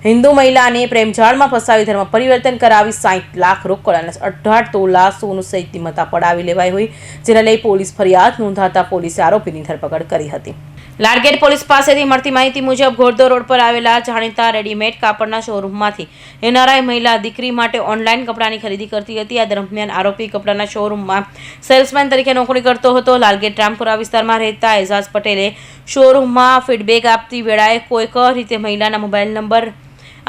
હિન્દુ મહિલાને પ્રેમજાળમાં ફસાવી ધર્મ પરિવર્તન કરાવી 60 લાખ રોકડ અને 18 તોલા સોનું સહિત કિંમત પડાવી લેવાઈ હોય, જેને લઈ પોલીસ ફરિયાદ નોંધાતા પોલીસે આરોપીની ધરપકડ કરી હતી। લાલગેટ પોલીસ પાસેથી મળતી માહિતી મુજબ ઘોડદોર રોડ પર આવેલા જાણીતા રેડીમેડ કાપડના શોરૂમમાંથી એનઆરઆઈ મહિલા દીકરી માટે ઓનલાઈન કપડાની ખરીદી કરતી હતી। આ દરમિયાન આરોપી કપડાના શોરૂમમાં સેલ્સમેન તરીકે નોકરી કરતો હતો। લાલગેટ રામપુરા વિસ્તારમાં રહેતા એઝાઝ પટેલે શોરૂમમાં ફીડબેક આપતી વેળાએ કોઈક રીતે મહિલાના મોબાઈલ નંબર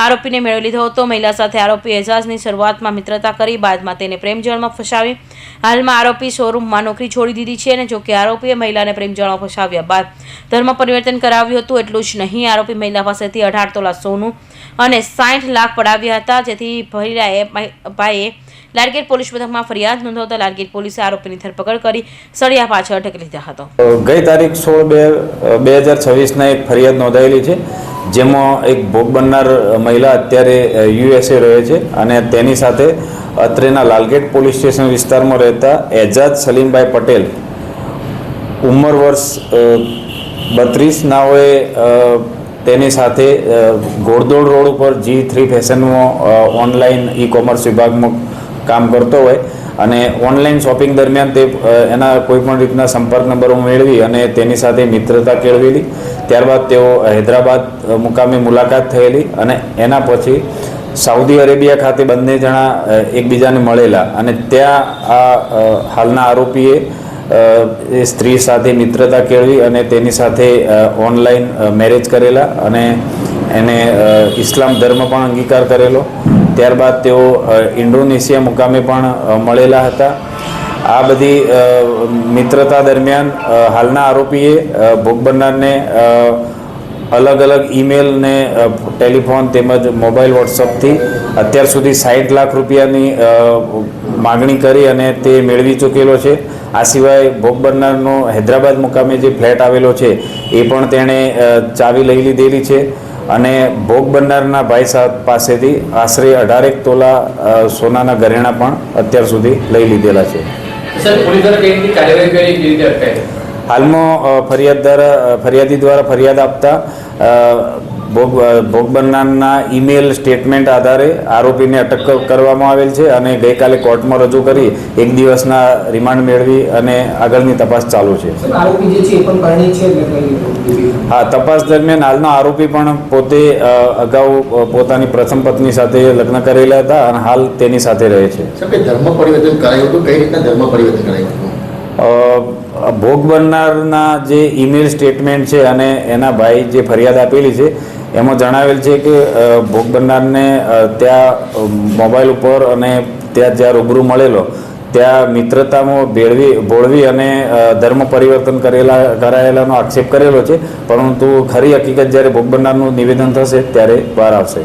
આરોપીને મેળવી લીધો હતો। મહિલા સાથે આરોપી એઝાઝની શરૂઆતમાં મિત્રતા કરી બાદમાં તેને પ્રેમજાળમાં ફસાવી હાલમાં આરોપી શોરૂમમાં નોકરી છોડી દીધી છે। અને જોકે આરોપીએ મહિલાને પ્રેમજાળમાં ફસાવ્યા બાદ ધર્મ પરિવર્તન કરાવ્યું હતું। એટલું જ નહીં, આરોપી મહિલા પાસેથી 18 તોલા સોનું અને 60 લાખ પડાવ્યા હતા, જેથી ભાઈએ લાલગેટ પોલીસ મથકમાં ફરિયાદ નોંધાવતા લાલગેટ પોલીસે આરોપીની ધરપકડ કરી સળિયા પાછળ ઢકલી લીધા હતો। ગઈ તારીખ 16/2/2026 એક ફરિયાદ નોંધાયેલી છે, જેમાં એક ભોગ બનનાર મહિલા અત્યારે યુએસએ રહે છે અને તેની સાથે અત્રેના લાલગેટ પોલીસ સ્ટેશન વિસ્તારમાં રહેતા એજાજ સલીમભાઈ પટેલ ઉંમર વર્ષ 32 નાઓએ તેની સાથે ઘોડદોડ રોડ ઉપર G3 ફેશનમાં ઓનલાઈન ઈ-કોમર્સ વિભાગમાં કામ કરતો હોય અને ઓનલાઈન શોપિંગ દરમિયાન તે એના કોઈપણ રીતના સંપર્ક નંબરો મેળવી અને તેની સાથે મિત્રતા કેળવેલી। ત્યારબાદ તેઓ હૈદરાબાદ મુકામે મુલાકાત થયેલી અને એના પછી સાઉદી અરેબિયા ખાતે બંને જણા એકબીજાને મળેલા અને ત્યાં આ હાલના આરોપીએ એ સ્ત્રી સાથે મિત્રતા કેળવી અને તેની સાથે ઓનલાઈન મેરેજ કરેલા અને એને ઇસ્લામ ધર્મ પણ અંગીકાર કરેલો। ત્યારબાદ તેઓ ઇન્ડોનેશિયા મુકામે પણ મળેલા હતા। આ બધી મિત્રતા દરમિયાન હાલના આરોપીએ ભોગ બનનારને અલગ અલગ ઈમેલ ને ટેલિફોન તેમજ મોબાઈલ વોટ્સઅપથી અત્યાર સુધી 60 લાખ રૂપિયાની માગણી કરી અને તે મેળવી ચૂકેલો છે। આ સિવાય ભોગ બનનારનો હૈદરાબાદ મુકામે જે ફ્લેટ આવેલો છે એ પણ તેણે ચાવી લઈ લીધેલી છે અને ભોગ બનનારના ભાઈ પાસેથી આશરે 18 તોલા સોનાના ઘરેણા પણ અત્યાર સુધી લઈ લીધેલા છે। હાલમાં ફરિયાદી દ્વારા ફરિયાદ આપતા ભોગ બનનારના ઈમેલ સ્ટેટમેન્ટ આધારે આરોપીને અટક કરવામાં આવેલ છે અને ગઈકાલે કોર્ટમાં રજૂ કરી 1 દિવસના રિમાન્ડ મેળવી અને આગળની તપાસ ચાલુ છે। હા, તપાસ દરમિયાન હાલનો આરોપી પણ પોતે અગાઉ પોતાની પ્રથમ પત્ની સાથે લગ્ન કરેલા હતા અને હાલ તેની સાથે રહે છે। ધર્મ પરિવર્તન કરાયું હતું, કઈ રીતના ધર્મ પરિવર્તન કરાયું? ભોગ બનનારના જે ઈમેલ સ્ટેટમેન્ટ છે અને એના ભાઈ જે ફરિયાદ આપેલી છે એમાં જણાવેલ છે કે ભોગ બનનારને ત્યાં મોબાઈલ ઉપર અને ત્યાં જ્યાં રૂબરૂ મળેલો ત્યાં મિત્રતામાં ભોળવી અને ધર્મ પરિવર્તન કરાયેલાનો આક્ષેપ કરેલો છે, પરંતુ ખરી હકીકત જ્યારે ભોગ બનનારનું નિવેદન થશે ત્યારે બહાર આવશે।